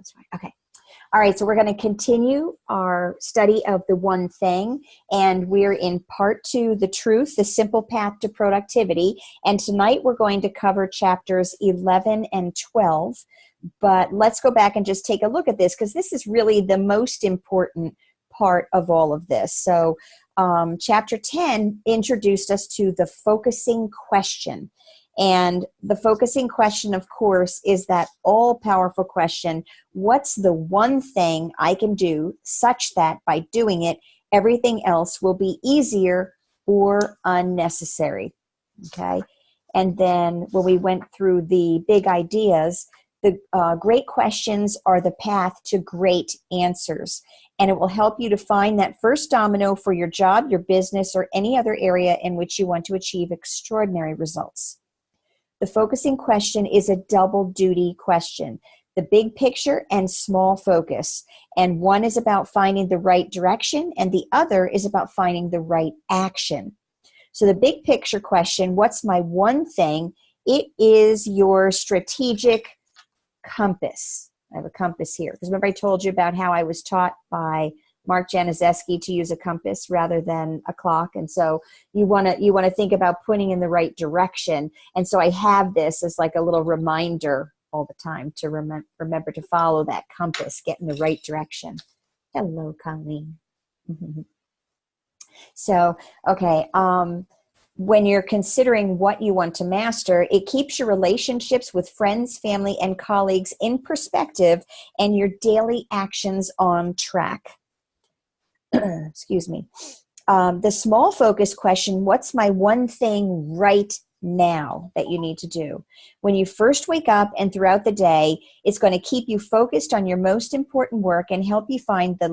that's right. Okay. All right, so we're going to continue our study of the one thing, and we're in part 2, The Truth, the Simple Path to Productivity, and tonight we're going to cover chapters 11 and 12, but let's go back and just take a look at this, because this is really the most important part of all of this. So chapter 10 introduced us to the focusing question. And the focusing question, of course, is that all-powerful question: what's the one thing I can do such that by doing it, everything else will be easier or unnecessary? Okay. And then when we went through the big ideas, the great questions are the path to great answers. And it will help you to find that first domino for your job, your business, or any other area in which you want to achieve extraordinary results. The focusing question is a double duty question: the big picture and small focus. And one is about finding the right direction, and the other is about finding the right action. So the big picture question, what's my one thing? It is your strategic compass. I have a compass here, because remember I told you about how I was taught by Mark Januszewski to use a compass rather than a clock. And so you want to think about pointing in the right direction. And so I have this as like a little reminder all the time to remember to follow that compass, get in the right direction. Hello, Colleen. So, okay. When you're considering what you want to master, it keeps your relationships with friends, family, and colleagues in perspective and your daily actions on track. Excuse me. The small focus question, what's my one thing right now that you need to do? When you first wake up and throughout the day, it's going to keep you focused on your most important work and help you find the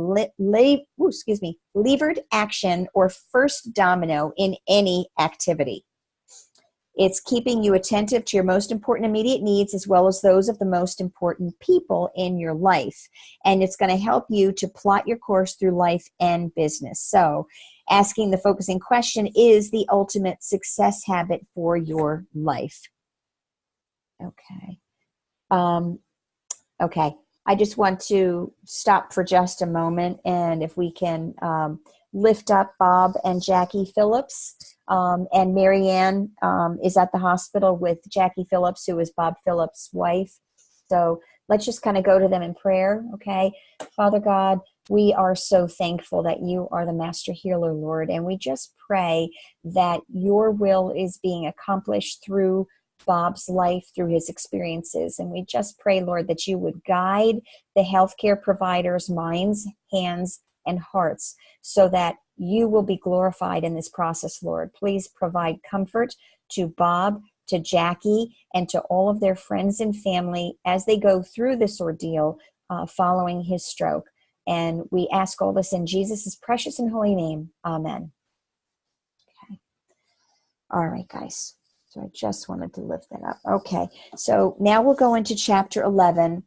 levered action or first domino in any activity. It's keeping you attentive to your most important immediate needs as well as those of the most important people in your life. And it's going to help you to plot your course through life and business. So asking the focusing question is the ultimate success habit for your life. Okay. Okay. I just want to stop for just a moment, and if we can lift up Bob and Jackie Phillips. And Marianne is at the hospital with Jackie Phillips, who is Bob Phillips' wife. So let's just kind of go to them in prayer, okay? Father God, we are so thankful that you are the master healer, Lord, and we just pray that your will is being accomplished through Bob's life, through his experiences. And we just pray, Lord, that you would guide the healthcare providers' minds, hands, and hearts so that you will be glorified in this process, Lord. Please provide comfort to Bob, to Jackie, and to all of their friends and family as they go through this ordeal following his stroke. And we ask all this in Jesus' precious and holy name. Amen. Okay. All right, guys. So I just wanted to lift that up. Okay. So now we'll go into chapter 11,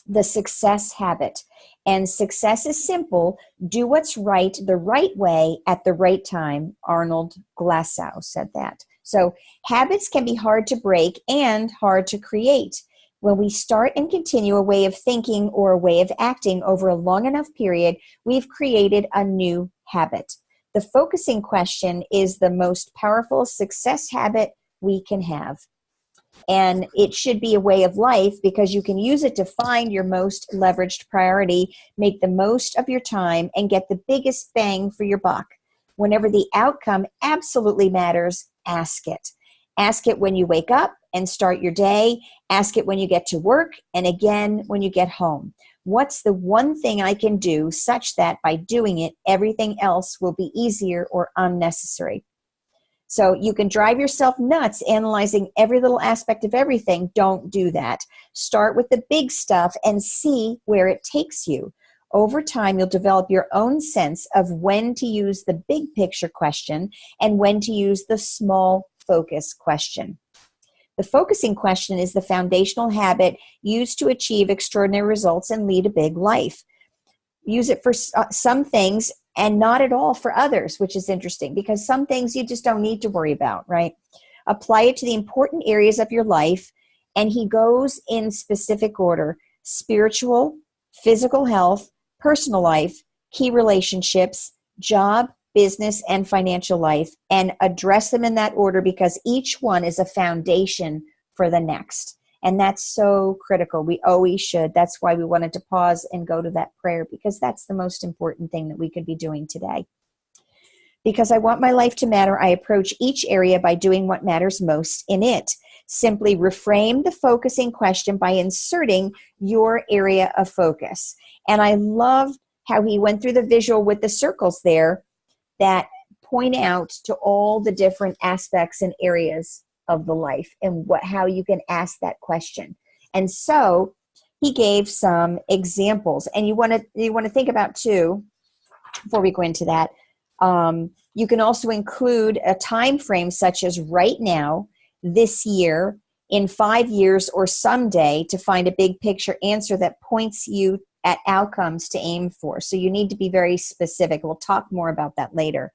the success habit. And success is simple. Do what's right the right way at the right time. Arnold Glasow said that. So habits can be hard to break and hard to create. When we start and continue a way of thinking or a way of acting over a long enough period, we've created a new habit. The focusing question is the most powerful success habit we can have. And it should be a way of life because you can use it to find your most leveraged priority, make the most of your time, and get the biggest bang for your buck. Whenever the outcome absolutely matters, ask it. Ask it when you wake up and start your day. Ask it when you get to work, and again when you get home. What's the one thing I can do such that by doing it, everything else will be easier or unnecessary? So you can drive yourself nuts analyzing every little aspect of everything. Don't do that. Start with the big stuff and see where it takes you. Over time, you'll develop your own sense of when to use the big picture question and when to use the small focus question. The focusing question is the foundational habit used to achieve extraordinary results and lead a big life. Use it for some things and not at all for others, which is interesting because some things you just don't need to worry about, right? Apply it to the important areas of your life, and he goes in specific order. spiritual, physical health, personal life, key relationships, job, business, and financial life, and address them in that order because each one is a foundation for the next. And that's so critical. We always should. That's why we wanted to pause and go to that prayer, because that's the most important thing that we could be doing today. Because I want my life to matter, I approach each area by doing what matters most in it. Simply reframe the focusing question by inserting your area of focus. And I love how he went through the visual with the circles there that point out to all the different aspects and areas of the life and how you can ask that question. And so he gave some examples, and you want to think about too, before we go into that, you can also include a time frame such as right now, this year, in 5 years, or someday, to find a big picture answer that points you at outcomes to aim for. So you need to be very specific. We'll talk more about that later.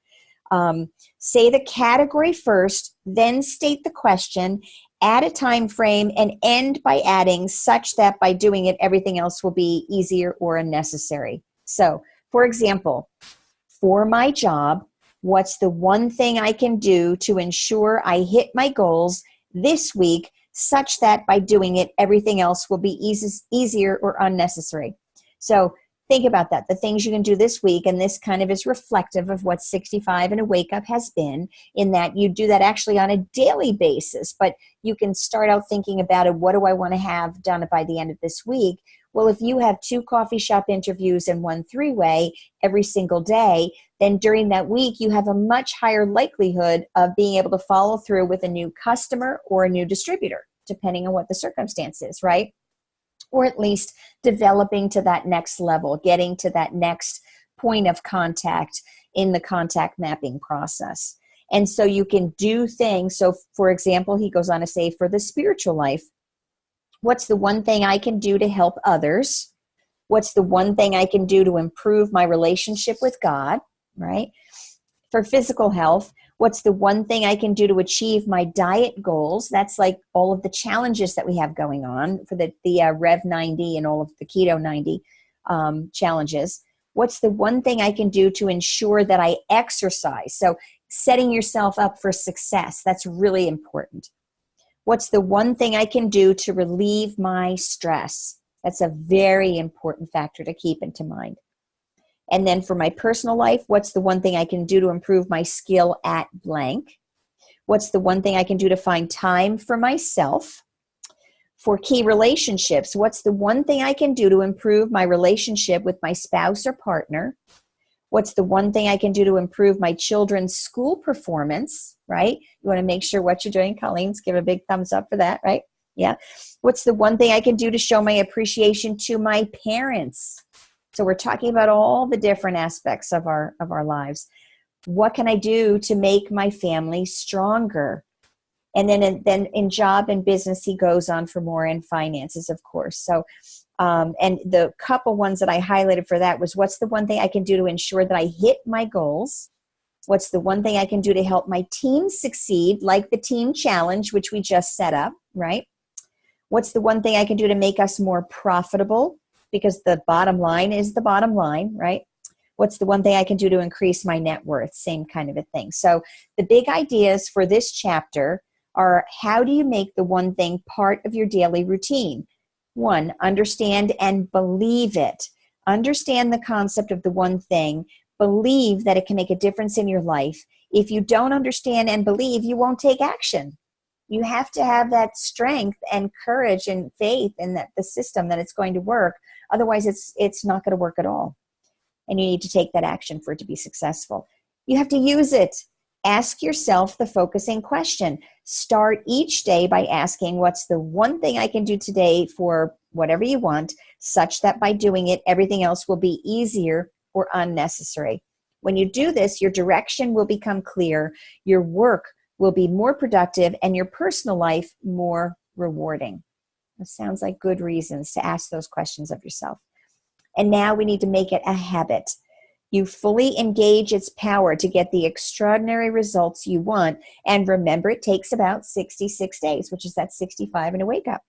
Say the category first, then state the question, add a time frame, and end by adding such that by doing it, everything else will be easier or unnecessary. So, for example, for my job, what's the one thing I can do to ensure I hit my goals this week such that by doing it, everything else will be easier or unnecessary? So think about that, the things you can do this week, and this kind of is reflective of what 65 and a Wake Up has been, in that you do that actually on a daily basis, but you can start out thinking about it. What do I want to have done by the end of this week? Well, if you have 2 coffee shop interviews and 1 3-way every single day, then during that week, you have a much higher likelihood of being able to follow through with a new customer or a new distributor, depending on what the circumstance is, right? Or at least developing to that next level, getting to that next point of contact in the contact mapping process. And so you can do things. So, for example, he goes on to say, for the spiritual life, what's the one thing I can do to help others? What's the one thing I can do to improve my relationship with God, right? For physical health, what's the one thing I can do to achieve my diet goals? That's like all of the challenges that we have going on for the Rev 90 and all of the Keto 90 challenges. What's the one thing I can do to ensure that I exercise? So setting yourself up for success, that's really important. What's the one thing I can do to relieve my stress? That's a very important factor to keep into mind. And then for my personal life, what's the one thing I can do to improve my skill at blank? What's the one thing I can do to find time for myself? For key relationships, what's the one thing I can do to improve my relationship with my spouse or partner? What's the one thing I can do to improve my children's school performance, right? You want to make sure what you're doing. Colleen's give a big thumbs up for that, right? Yeah. What's the one thing I can do to show my appreciation to my parents? So we're talking about all the different aspects of our lives. What can I do to make my family stronger? And then in job and business, he goes on for more, in finances, of course. So, and the couple ones that I highlighted for that was, what's the one thing I can do to ensure that I hit my goals? What's the one thing I can do to help my team succeed, like the team challenge, which we just set up, right? What's the one thing I can do to make us more profitable? Because the bottom line is the bottom line, right? What's the one thing I can do to increase my net worth? Same kind of a thing. So the big ideas for this chapter are, how do you make the one thing part of your daily routine? 1, understand and believe it. Understand the concept of the one thing. Believe that it can make a difference in your life. If you don't understand and believe, you won't take action. You have to have that strength and courage and faith in that the system, that it's going to work. Otherwise, it's not going to work at all. And you need to take that action for it to be successful. You have to use it. Ask yourself the focusing question. Start each day by asking, what's the one thing I can do today for whatever you want, such that by doing it, everything else will be easier or unnecessary. When you do this, your direction will become clear, your work will be more productive, and your personal life more rewarding. That sounds like good reasons to ask those questions of yourself. And now we need to make it a habit. You fully engage its power to get the extraordinary results you want. And remember, it takes about 66 days, which is that 65 and a Wake Up.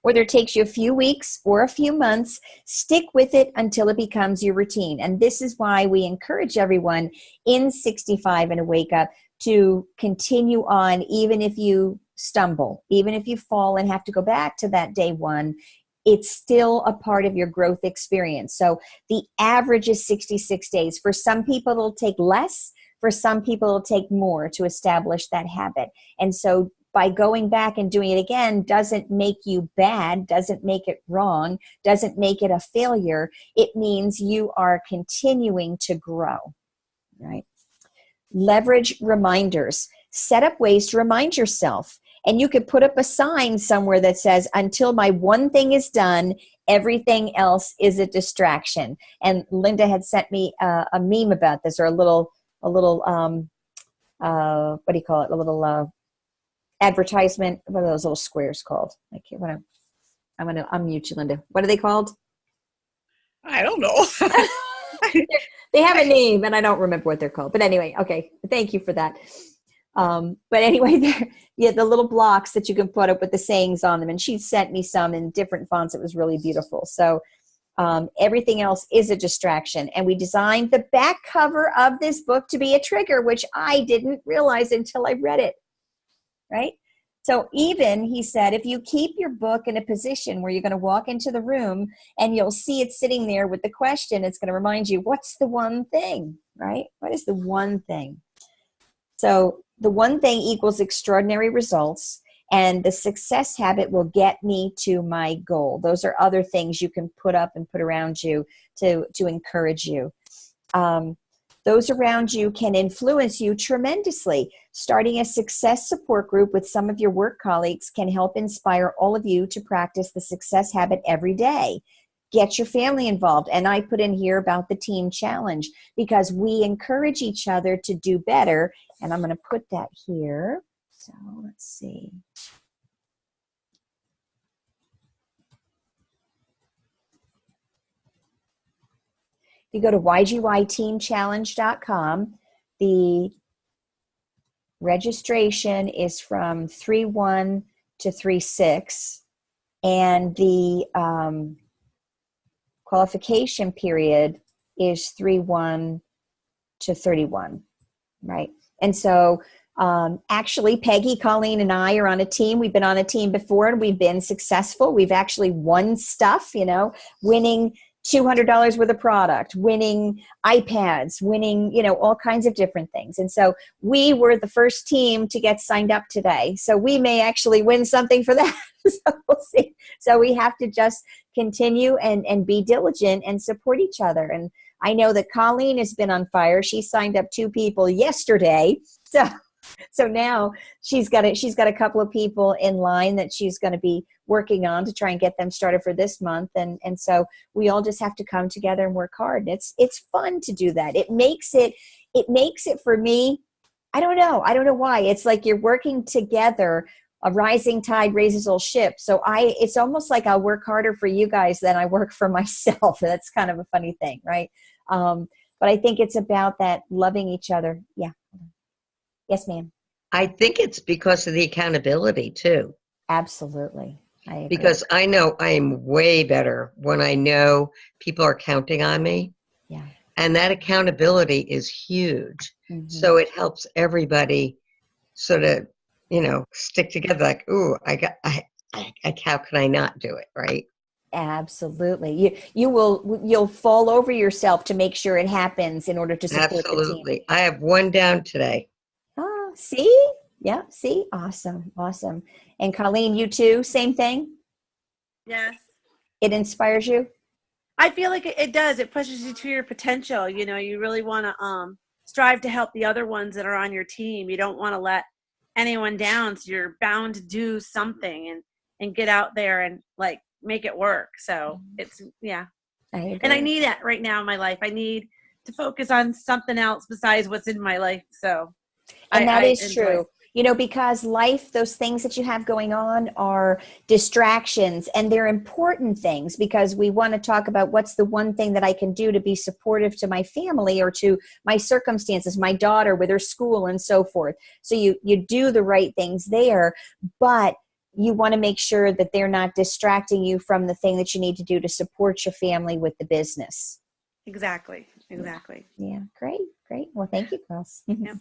Whether it takes you a few weeks or a few months, stick with it until it becomes your routine. And this is why we encourage everyone in 65 and a Wake Up to continue on, even if you stumble, even if you fall and have to go back to that day one. It's still a part of your growth experience. So the average is 66 days. For some people, it'll take less. For some people, it'll take more to establish that habit. And so by going back and doing it again doesn't make you bad, doesn't make it wrong, doesn't make it a failure. It means you are continuing to grow, right? Leverage reminders. Set up ways to remind yourself. And you could put up a sign somewhere that says, until my one thing is done, everything else is a distraction. And Linda had sent me a meme about this, or a little what do you call it? A little advertisement. What are those little squares called? I'm going to unmute you, Linda. What are they called? I don't know. They have a name, and I don't remember what they're called. But anyway, okay. Thank you for that. But anyway, the little blocks that you can put up with the sayings on them. And she sent me some in different fonts. It was really beautiful. So everything else is a distraction. And we designed the back cover of this book to be a trigger, which I didn't realize until I read it. Right? So even, he said, if you keep your book in a position where you're going to walk into the room and you'll see it sitting there with the question, it's going to remind you, what's the one thing, right? What is the one thing? So the one thing equals extraordinary results, and the success habit will get me to my goal. Those are other things you can put up and put around you to encourage you. Those around you can influence you tremendously. Starting a success support group with some of your work colleagues can help inspire all of you to practice the success habit every day. Get your family involved. And I put in here about the team challenge, because we encourage each other to do better. And I'm going to put that here. So let's see. If you go to ygyteamchallenge.com, the registration is from 3/1 to 3/6, and the qualification period is 3/1 to 31, right? And so actually, Peggy, Colleen, and I are on a team. We've been on a team before, and we've been successful. We've actually won stuff, winning $200 worth of product, winning iPads, winning, all kinds of different things. And so we were the first team to get signed up today. So we may actually win something for that. So we'll see. So we have to just continue and be diligent and support each other. And I know that Colleen has been on fire. She signed up 2 people yesterday. So now she's got a couple of people in line that she's going to be working on to try and get them started for this month. And so we all just have to come together and work hard. And it's fun to do that. It makes it for me, I don't know why. It's like you're working together. A rising tide raises all ships. So it's almost like I'll work harder for you guys than I work for myself. That's kind of a funny thing, right? But I think it's about that loving each other. Yeah. Yes, ma'am. I think it's because of the accountability too. Absolutely. I agree. Because I know I am way better when I know people are counting on me. Yeah. And that accountability is huge. Mm-hmm. So it helps everybody sort of, stick together like, ooh, how can I not do it, right? Absolutely. You'll fall over yourself to make sure it happens in order to support the team. I have one down today. Oh, see? Yeah, see? Awesome. And Colleen, you too, same thing? Yes. It inspires you? I feel like it does. It pushes you to your potential. You really want to strive to help the other ones that are on your team. You don't want to let anyone down. So you're bound to do something and get out there and make it work. So it's, yeah. I agree. And I need that right now in my life. I need to focus on something else besides what's in my life. So. And that is true. Because life, those things that you have going on are distractions, and they're important things, because we want to talk about what's the one thing that I can do to be supportive to my family or to my circumstances, my daughter with her school and so forth. So you do the right things there, but you want to make sure that they're not distracting you from the thing that you need to do to support your family with the business. Exactly. Yeah, great. Well, thank you, girls. Yep.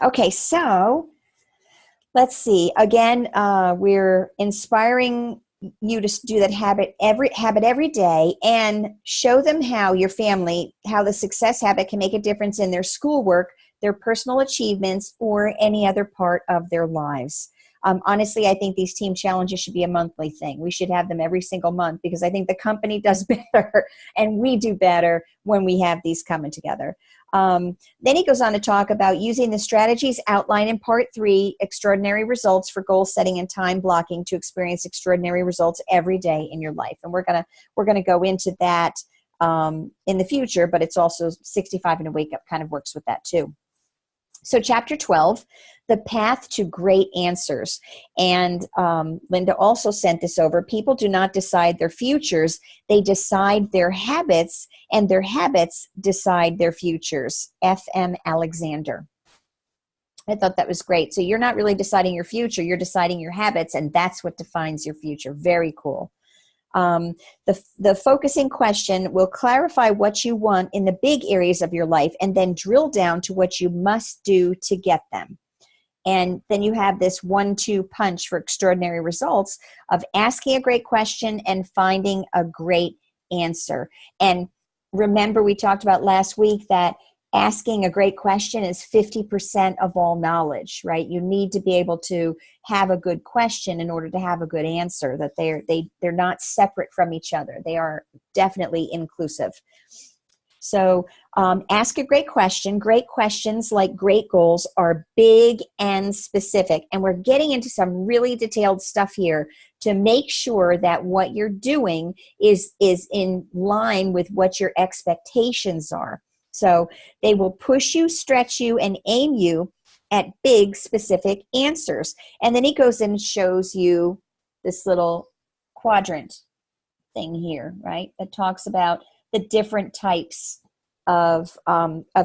Okay, so let's see. Again, we're inspiring you to do that habit every day, and show them how your family, how the success habit can make a difference in their schoolwork, their personal achievements, or any other part of their lives. Honestly, I think these team challenges should be a monthly thing. We should have them every single month, because I think the company does better and we do better when we have these coming together. Then he goes on to talk about using the strategies outlined in part 3, extraordinary results for goal setting and time blocking to experience extraordinary results every day in your life. And we're gonna go into that in the future, but it's also 65 and a wake up kind of works with that too. So chapter 12, the path to great answers. And Linda also sent this over. People do not decide their futures. They decide their habits, and their habits decide their futures. F.M. Alexander. I thought that was great. So you're not really deciding your future. You're deciding your habits, and that's what defines your future. Very cool. The focusing question will clarify what you want in the big areas of your life, and then drill down to what you must do to get them. And then you have this 1-2 punch for extraordinary results of asking a great question and finding a great answer. And remember, we talked about last week that asking a great question is 50% of all knowledge, right? You need to be able to have a good question in order to have a good answer, that they're not separate from each other. They are definitely inclusive. So ask a great question. Great questions, like great goals, are big and specific. And we're getting into some really detailed stuff here to make sure that what you're doing is in line with what your expectations are. So they will push you, stretch you, and aim you at big, specific answers. And then he goes and shows you this little quadrant thing here, right? That talks about the different types of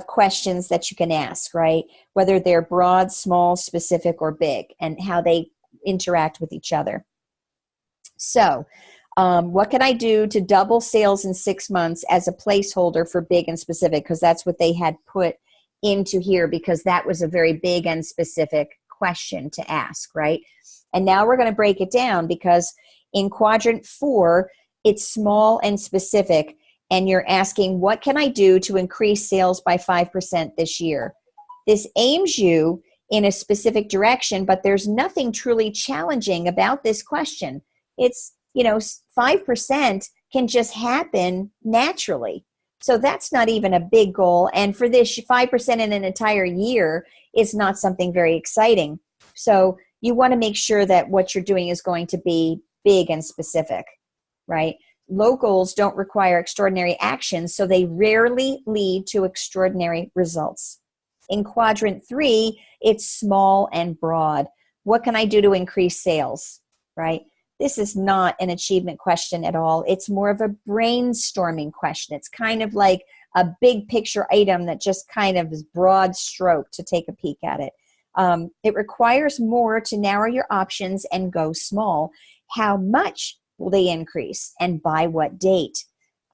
questions that you can ask, right? Whether they're broad, small, specific, or big, and how they interact with each other. So, what can I do to double sales in 6 months as a placeholder for big and specific? Because that's what they had put into here, because that was a very big and specific question to ask, right? And now we're going to break it down, because in quadrant 4, it's small and specific, and you're asking, what can I do to increase sales by 5% this year? This aims you in a specific direction, but there's nothing truly challenging about this question. It's, 5% can just happen naturally. So that's not even a big goal. And for this, 5% in an entire year is not something very exciting. So you want to make sure that what you're doing is going to be big and specific, right? Low goals don't require extraordinary actions, so they rarely lead to extraordinary results. In quadrant 3, it's small and broad. What can I do to increase sales, right? This is not an achievement question at all. It's more of a brainstorming question. It's kind of like a big picture item that just kind of is broad stroke to take a peek at it. It requires more to narrow your options and go small. How much will they increase, and by what date?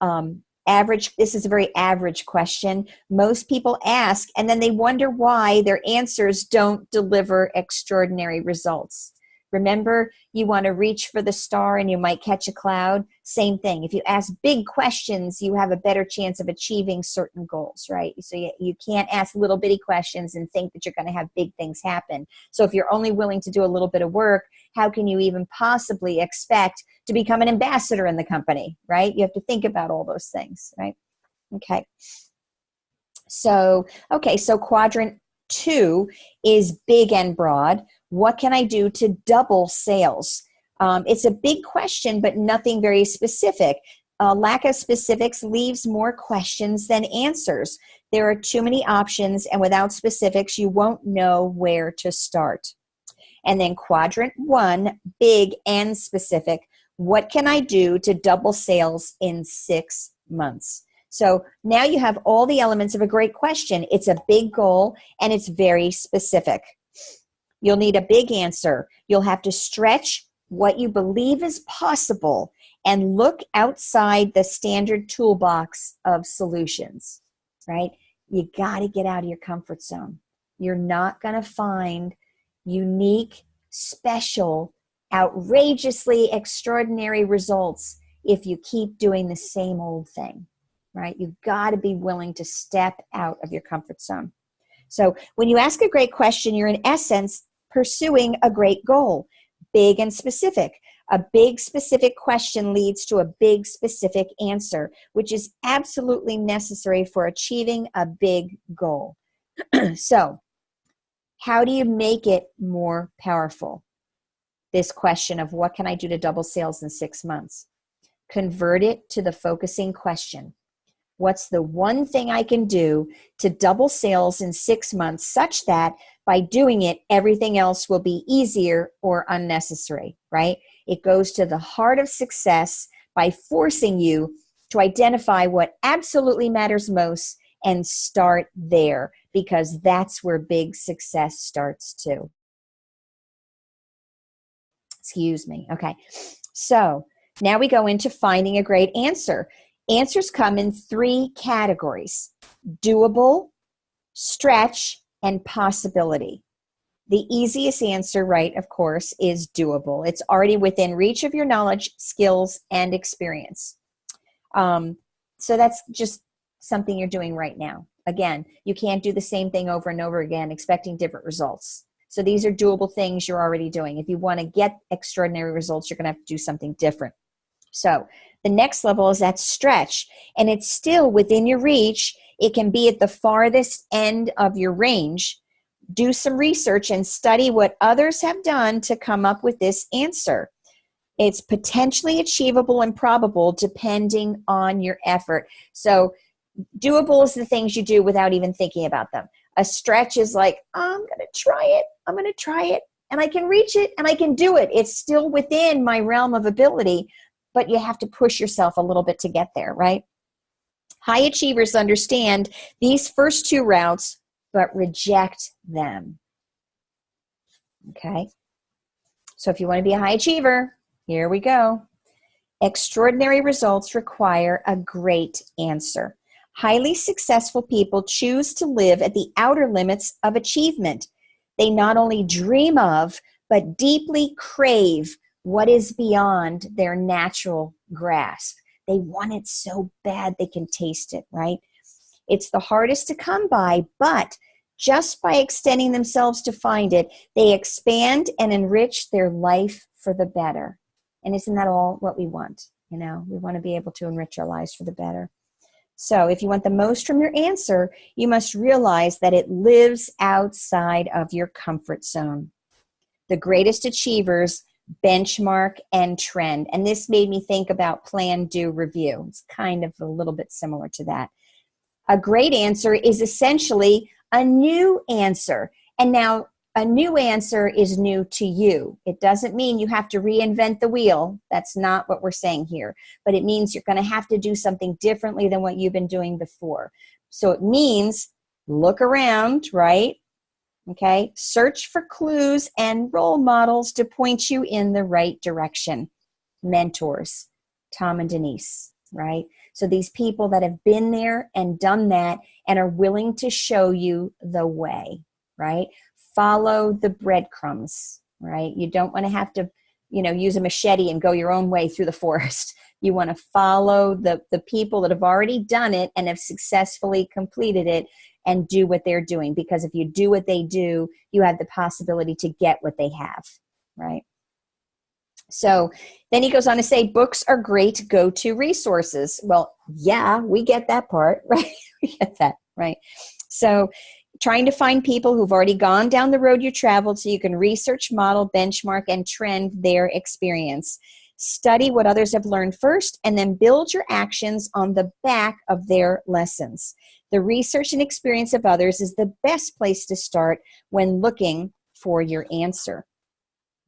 This is a very average question. Most people ask, and then they wonder why their answers don't deliver extraordinary results. Remember, you want to reach for the star and you might catch a cloud. Same thing. If you ask big questions, you have a better chance of achieving certain goals, right? So you can't ask little bitty questions and think that you're going to have big things happen. So if you're only willing to do a little bit of work, how can you even possibly expect to become an ambassador in the company, right? You have to think about all those things, right? Okay. So quadrant 2 is big and broad. What can I do to double sales? It's a big question, but nothing very specific. Lack of specifics leaves more questions than answers. There are too many options, and without specifics, you won't know where to start. And then quadrant 1, big and specific. What can I do to double sales in 6 months? So now you have all the elements of a great question. It's a big goal, and it's very specific. You'll need a big answer. You'll have to stretch what you believe is possible and look outside the standard toolbox of solutions, right? You got to get out of your comfort zone. You're not going to find unique, special, outrageously extraordinary results if you keep doing the same old thing, right? You've got to be willing to step out of your comfort zone. So when you ask a great question, you're in essence pursuing a great goal, big and specific. A big specific question leads to a big specific answer, which is absolutely necessary for achieving a big goal. So how do you make it more powerful? This question of what can I do to double sales in 6 months? Convert it to the focusing question. What's the one thing I can do to double sales in 6 months such that by doing it, everything else will be easier or unnecessary, right? It goes to the heart of success by forcing you to identify what absolutely matters most and start there, because that's where big success starts too. Excuse me. Okay. So now we go into finding a great answer. Answers come in 3 categories: doable, stretch, and possibility. The easiest answer, right, of course, is doable. It's already within reach of your knowledge, skills, and experience. So that's just something you're doing right now. Again, you can't do the same thing over and over again expecting different results. So these are doable things you're already doing. If you want to get extraordinary results, you're going to have to do something different. So the next level is that stretch, and it's still within your reach. It can be at the farthest end of your range. Do some research and study what others have done to come up with this answer. It's potentially achievable and probable depending on your effort. So doable is the things you do without even thinking about them. A stretch is like, I'm going to try it. I'm going to try it, and I can reach it, and I can do it. It's still within my realm of ability, but you have to push yourself a little bit to get there, right? High achievers understand these first 2 routes, but reject them. Okay? So if you want to be a high achiever, here we go. Extraordinary results require a great answer. Highly successful people choose to live at the outer limits of achievement. They not only dream of, but deeply crave what is beyond their natural grasp. They want it so bad they can taste it, right? It's the hardest to come by, but just by extending themselves to find it, they expand and enrich their life for the better. And isn't that all what we want? You know, we want to be able to enrich our lives for the better. So if you want the most from your answer, you must realize that it lives outside of your comfort zone. The greatest achievers benchmark and trend. And this made me think about plan, do, review. It's kind of a little bit similar to that. A great answer is essentially a new answer. And now a new answer is new to you. It doesn't mean you have to reinvent the wheel. That's not what we're saying here. But it means you're going to have to do something differently than what you've been doing before. So it means look around, right? Okay, search for clues and role models to point you in the right direction. Mentors, Tom and Denise, right? So these people that have been there and done that and are willing to show you the way, right? Follow the breadcrumbs, right? You don't want to have to, use a machete and go your own way through the forest. You want to follow the people that have already done it and have successfully completed it and do what they're doing. Because if you do what they do, you have the possibility to get what they have, right? So then he goes on to say, books are great go-to resources. Well, yeah, we get that part, right? We get that, right? So trying to find people who've already gone down the road you traveled so you can research, model, benchmark, and trend their experience. Study what others have learned first, and then build your actions on the back of their lessons. The research and experience of others is the best place to start when looking for your answer.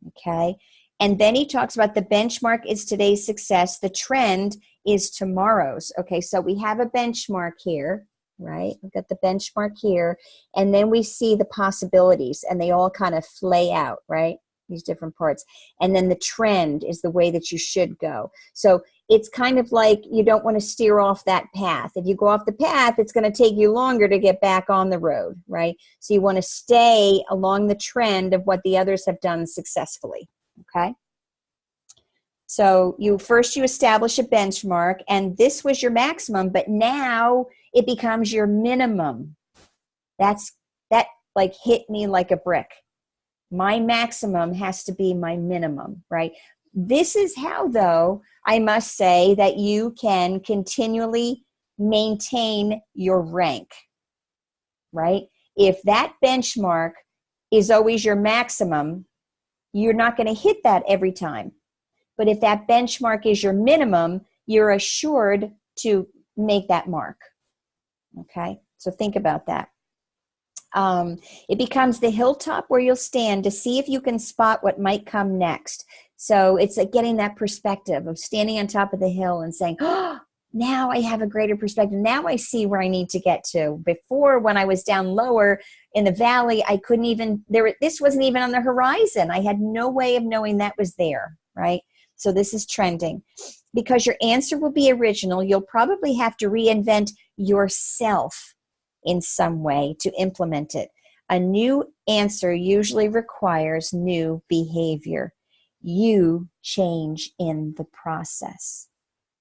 Okay? And then he talks about the benchmark is today's success. The trend is tomorrow's. Okay, so we have a benchmark here. right? We've got the benchmark here, and then we see the possibilities, and they all kind of flay out, right? These different parts. And then the trend is the way that you should go. So it's kind of like you don't want to steer off that path. If you go off the path, it's going to take you longer to get back on the road, right? So you want to stay along the trend of what the others have done successfully, okay? So you establish a benchmark, and this was your maximum, but now it becomes your minimum. That like hit me like a brick. My maximum has to be my minimum, right? This is how, though, I must say that you can continually maintain your rank, right? If that benchmark is always your maximum, you're not going to hit that every time. But if that benchmark is your minimum, you're assured to make that mark, okay? So think about that. It becomes the hilltop where you'll stand to see if you can spot what might come next. So it's like getting that perspective of standing on top of the hill and saying, oh, now I have a greater perspective. Now I see where I need to get to. Before, when I was down lower in the valley, I couldn't even, this wasn't even on the horizon. I had no way of knowing that was there, right? So this is trending. Because your answer will be original, you'll probably have to reinvent yourself in some way to implement it. A new answer usually requires new behavior. You change in the process.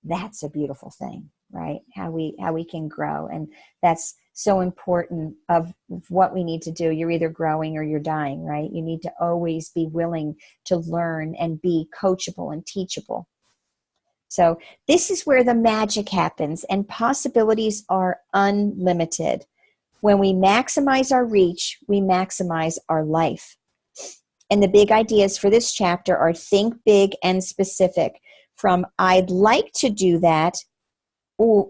That's a beautiful thing, right? How we can grow. And that's so important of what we need to do. You're either growing or you're dying, right? You need to always be willing to learn and be coachable and teachable. So this is where the magic happens, and possibilities are unlimited. When we maximize our reach, we maximize our life. And the big ideas for this chapter are think big and specific. From I'd like to do that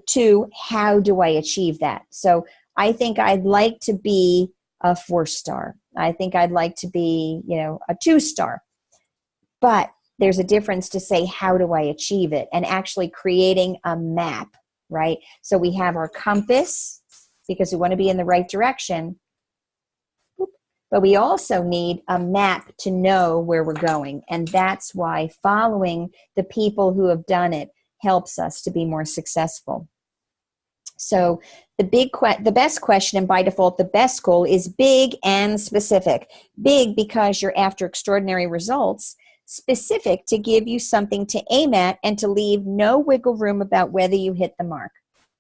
to how do I achieve that? So I think I'd like to be a 4-star. I think I'd like to be, a 2-star. But there's a difference to say, how do I achieve it? And actually creating a map, right? So we have our compass, because we want to be in the right direction. But we also need a map to know where we're going. And that's why following the people who have done it helps us to be more successful. So the best question, and by default, the best goal is big and specific. Big because you're after extraordinary results. Specific to give you something to aim at and to leave no wiggle room about whether you hit the mark.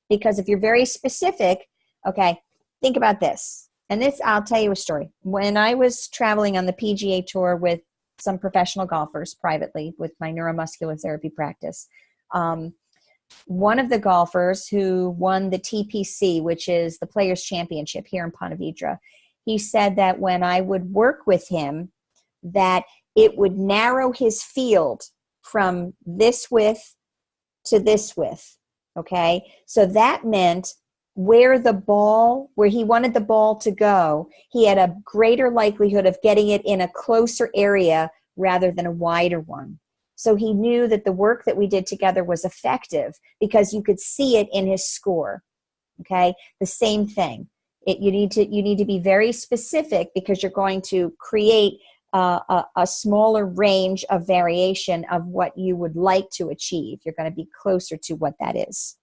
Because if you're very specific, okay, think about this. And this, I'll tell you a story. When I was traveling on the PGA Tour with some professional golfers privately with my neuromuscular therapy practice, one of the golfers who won the TPC, which is the Players' Championship here in Ponte Vedra, he said that when I would work with him, that it would narrow his field from this width to this width, okay? So that meant where he wanted the ball to go, he had a greater likelihood of getting it in a closer area rather than a wider one. So he knew that the work that we did together was effective because you could see it in his score, okay? The same thing. You need to be very specific because you're going to create a smaller range of variation of what you would like to achieve. You're going to be closer to what that is,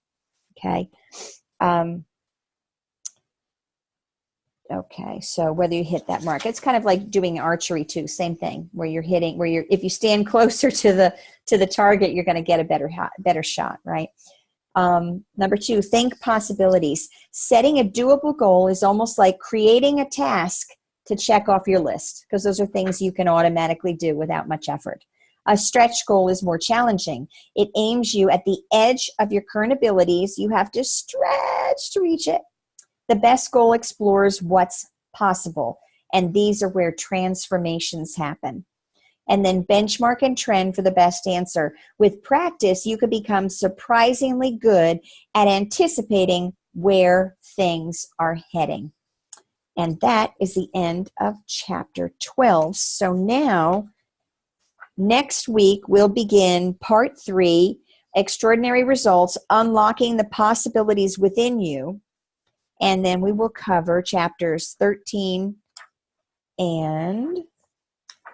okay? Okay, so whether you hit that mark, it's kind of like doing archery too. Same thing, where you're hitting, if you stand closer to the target, you're going to get a better shot, right? Number 2, think possibilities. Setting a doable goal is almost like creating a task to check off your list, because those are things you can automatically do without much effort. A stretch goal is more challenging. It aims you at the edge of your current abilities. You have to stretch to reach it. The best goal explores what's possible, and these are where transformations happen. And then benchmark and trend for the best answer. With practice, you could become surprisingly good at anticipating where things are heading. And that is the end of chapter 12. So now, next week, we'll begin part 3, Extraordinary Results, Unlocking the Possibilities Within You. And then we will cover chapters 13 and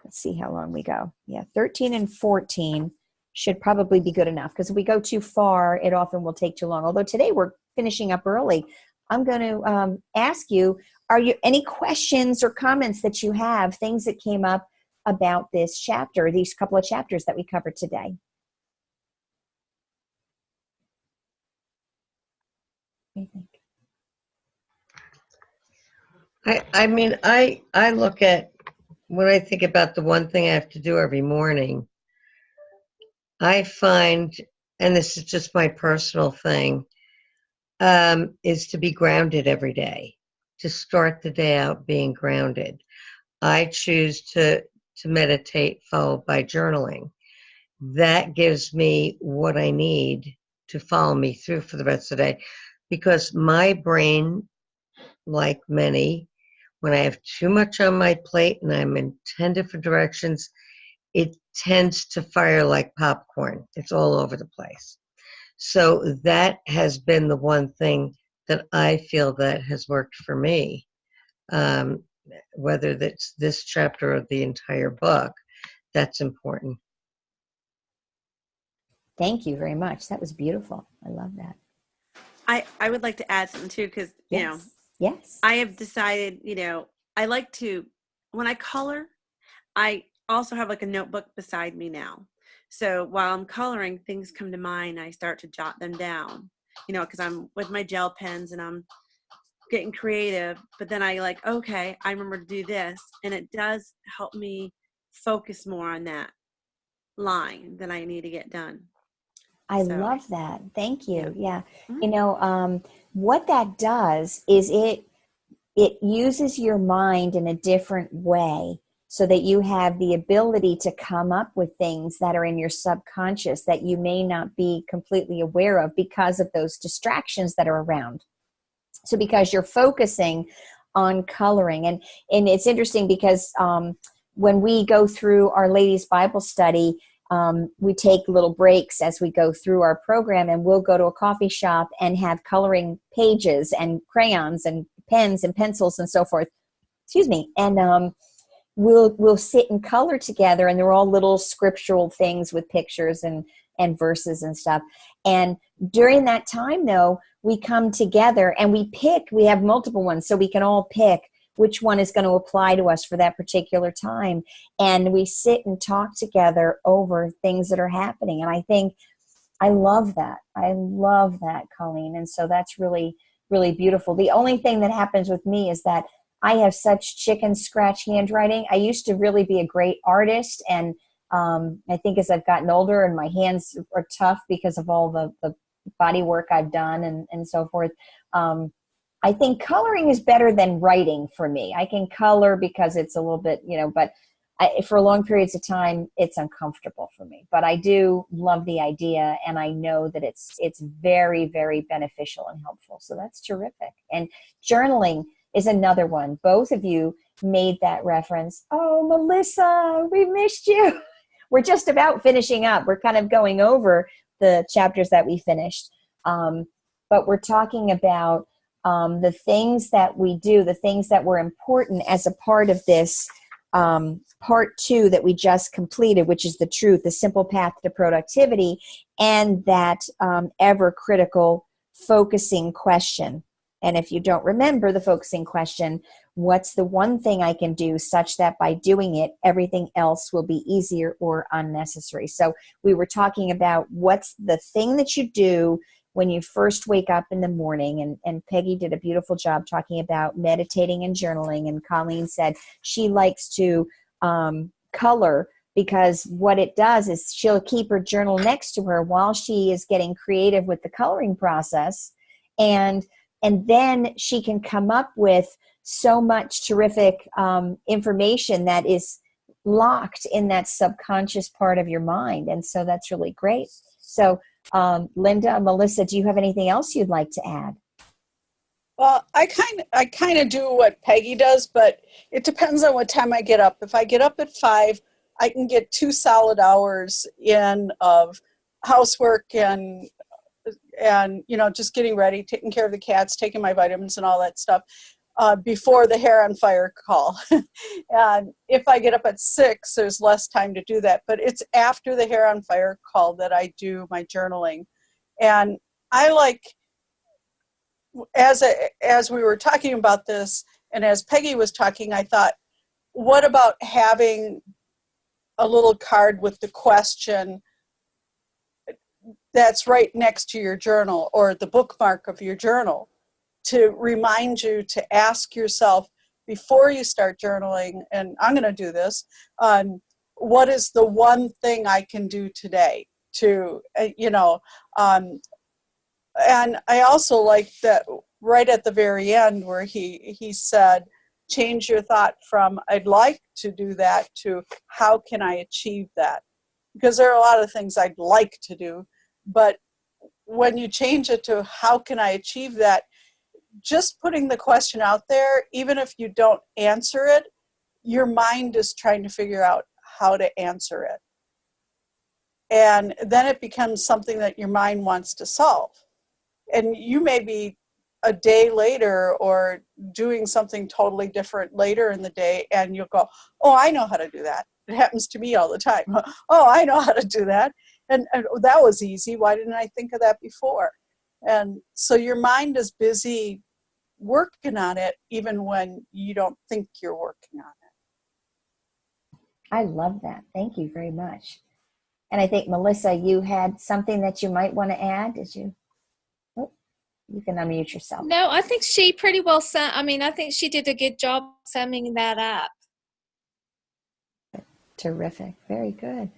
let's see how long we go. Yeah, 13 and 14 should probably be good enough, because if we go too far, it often will take too long. Although today we're finishing up early. I'm going to ask you, are you any questions or comments that you have, things that came up about this chapter, these couple of chapters that we covered today? What do you think? I mean, I look at, when I think about the one thing I have to do every morning, I find, and this is just my personal thing, is to be grounded every day, to start the day out being grounded. I choose to meditate followed by journaling. That gives me what I need to follow me through for the rest of the day, because my brain, like many, when I have too much on my plate and I'm in 10 different directions, it tends to fire like popcorn. It's all over the place. So that has been the one thing that I feel that has worked for me. Whether that's this chapter or the entire book, that's important. Thank you very much. That was beautiful. I love that. I would like to add something too, because, Yes. I have decided, I like to, when I color, I also have like a notebook beside me now. So while I'm coloring, things come to mind. I start to jot them down, because I'm with my gel pens and I'm getting creative. But then okay, I remember to do this. And it does help me focus more on that line that I need to get done. I love that. Thank you. Yeah. Mm-hmm. What that does is it uses your mind in a different way, so that you have the ability to come up with things that are in your subconscious that you may not be completely aware of because of those distractions that are around. So because you're focusing on coloring, and it's interesting because when we go through our ladies' Bible study, we take little breaks as we go through our program, and we'll go to a coffee shop and have coloring pages and crayons and pens and pencils and so forth. Excuse me. And we'll sit and color together, and they're all little scriptural things with pictures and verses and stuff. And during that time, though, we come together and we have multiple ones, so we can all pick which one is going to apply to us for that particular time. And we sit and talk together over things that are happening. And I think I love that. I love that, Colleen. And so that's really, really beautiful. The only thing that happens with me is that I have such chicken scratch handwriting. I used to really be a great artist. And I think as I've gotten older and my hands are tough because of all the body work I've done and so forth, I think coloring is better than writing for me. I can color because it's a little bit, but for long periods of time, it's uncomfortable for me. But I do love the idea, and I know that it's very, very beneficial and helpful. So that's terrific. And journaling is another one. Both of you made that reference. Oh, Melissa, we missed you. We're just about finishing up. We're kind of going over the chapters that we finished. But we're talking about the things that we do, the things that were important as a part of this part 2 that we just completed, which is the truth, the simple path to productivity, and that ever critical focusing question. And if you don't remember the focusing question, what's the one thing I can do such that by doing it, everything else will be easier or unnecessary? So we were talking about what's the thing that you do when you first wake up in the morning, and Peggy did a beautiful job talking about meditating and journaling, and Colleen said she likes to color, because what it does is she'll keep her journal next to her while she is getting creative with the coloring process, and then she can come up with so much terrific information that is locked in that subconscious part of your mind, and so that's really great. So Linda, Melissa, do you have anything else you'd like to add? Well, I kind of do what Peggy does, but it depends on what time I get up. If I get up at 5, I can get 2 solid hours in of housework and and, just getting ready, taking care of the cats, taking my vitamins and all that stuff before the hair on fire call. And if I get up at 6, there's less time to do that. But it's after the hair on fire call that I do my journaling. And I like, as we were talking about this, and as Peggy was talking, I thought, what about having a little card with the question that's right next to your journal, or the bookmark of your journal, to remind you to ask yourself before you start journaling, and I'm going to do this, what is the one thing I can do today to, and I also like that right at the very end where he said, change your thought from I'd like to do that to how can I achieve that? Because there are a lot of things I'd like to do, but when you change it to how can I achieve that, just putting the question out there, even if you don't answer it, your mind is trying to figure out how to answer it. And then it becomes something that your mind wants to solve. And you may be a day later or doing something totally different later in the day, and you'll go, oh, I know how to do that. It happens to me all the time. Oh, I know how to do that. And that was easy. Why didn't I think of that before? And so your mind is busy working on it even when you don't think you're working on it. I love that. Thank you very much. And I think, Melissa, you had something that you might want to add. Did you? Oh, you can unmute yourself. No, I think she pretty well I think she did a good job summing that up. Terrific. Very good.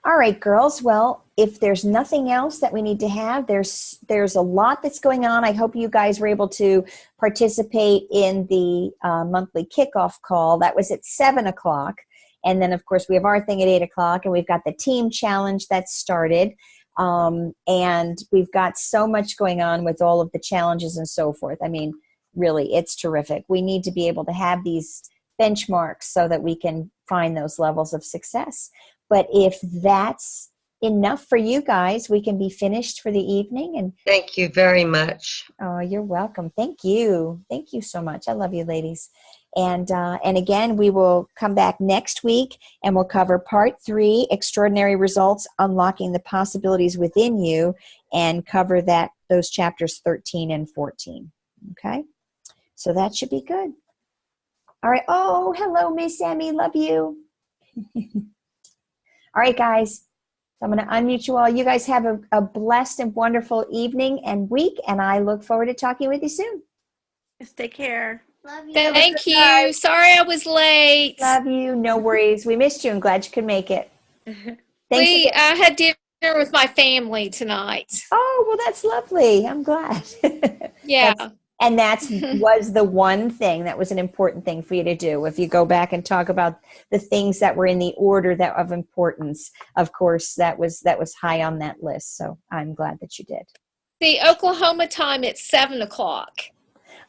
All right, girls. Well, if there's nothing else that we need to have, there's a lot that's going on. I hope you guys were able to participate in the monthly kickoff call. That was at 7 o'clock. And then, of course, we have our thing at 8 o'clock, and we've got the team challenge that started. And we've got so much going on with all of the challenges and so forth. I mean, really, it's terrific. We need to be able to have these benchmarks so that we can find those levels of success. But if that's enough for you guys, we can be finished for the evening. And Thank you very much. oh, you're welcome. Thank you. Thank you so much. I love you, ladies. And again, we will come back next week and we'll cover part 3, Extraordinary Results, Unlocking the Possibilities Within You, and cover those chapters 13 and 14. Okay? So that should be good. All right. Oh, hello, Miss Sammy. Love you. All right, guys. I'm going to unmute you all. You guys have a blessed and wonderful evening and week, and I look forward to talking with you soon. Just take care. Love you. Thank you. Sorry I was late. Love you. No worries. We missed you and glad you could make it. Thanks again. I had dinner with my family tonight. Oh, well, that's lovely. I'm glad. Yeah. That was the one thing that was an important thing for you to do. If you go back and talk about the things that were in the order of importance, of course, that was high on that list. So I'm glad that you did. The Oklahoma time, it's 7 o'clock.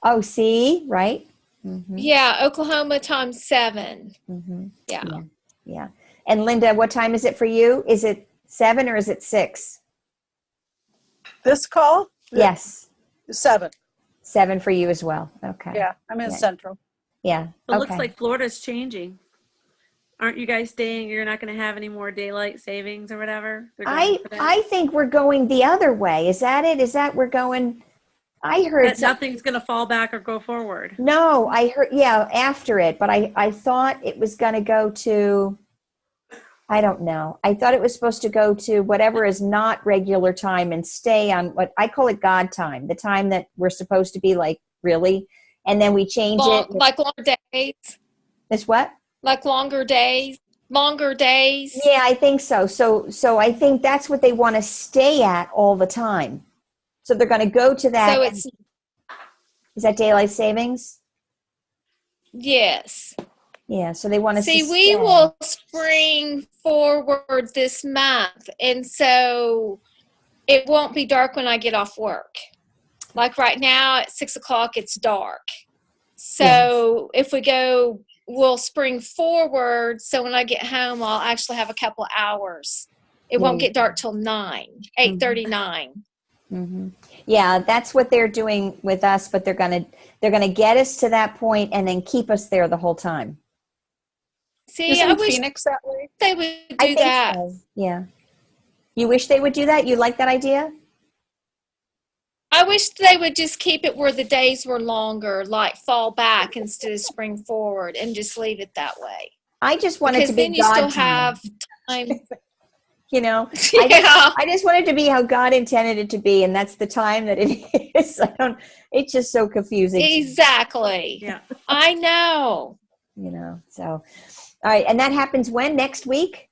Oh, see, right? Mm-hmm. Yeah, Oklahoma time 7. Mm-hmm. Yeah. And Linda, what time is it for you? Is it 7 or is it 6? This call? Yes. 7. 7 for you as well. Okay. Yeah, I'm in Central. Yeah. It looks like Florida's changing. Aren't you guys saying you're not going to have any more daylight savings or whatever? I think we're going the other way. Is that it? Is that we're going? I heard that nothing's going to fall back or go forward. No, I heard, after it, but I thought it was going to go to, I don't know. I thought it was supposed to go to whatever is not regular time and stay on what I call it God time, the time that we're supposed to be like, really? And then we change it. Like longer days? It's what? Like longer days? Longer days? Yeah, I think so. So I think that's what they want to stay at all the time. So they're going to go to that. So is that daylight savings? Yes. Yeah, so they want to see. We will spring forward this month, and so it won't be dark when I get off work. Like right now at 6 o'clock, it's dark. So if we go, we'll spring forward. So when I get home, I'll actually have a couple of hours. It won't get dark till 8:39. Yeah, that's what they're doing with us, but they're gonna get us to that point and then keep us there the whole time. See, Isn't I wish Phoenix that way? they would I do think that. so. Yeah. You wish they would do that? You like that idea? I wish they would just keep it where the days were longer, like fall back instead of spring forward, and just leave it that way. I just want it Because to be then you God still time. have time. You know, Yeah, I just want it to be how God intended it to be, and that's the time that it is. It's just so confusing. exactly. Yeah. I know. You know, so all right, and that happens when? Next week?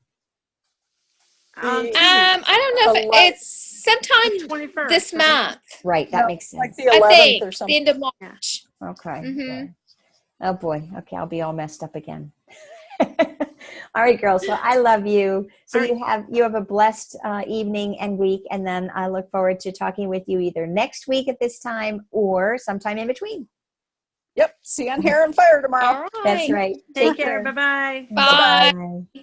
2 weeks. I don't know if 11th. it's sometime 21st. this month. Right, that No, makes sense. like the I 11th think or the something. end of March. Okay. Mhm. Okay. Oh boy. Okay, I'll be all messed up again. All right, girls. Well, I love you. So All you have a blessed evening and week, and then I look forward to talking with you either next week at this time or sometime in between. Yep. See you on Hair and Fire tomorrow. All right. That's right. Take care. Bye-bye. Bye. Bye.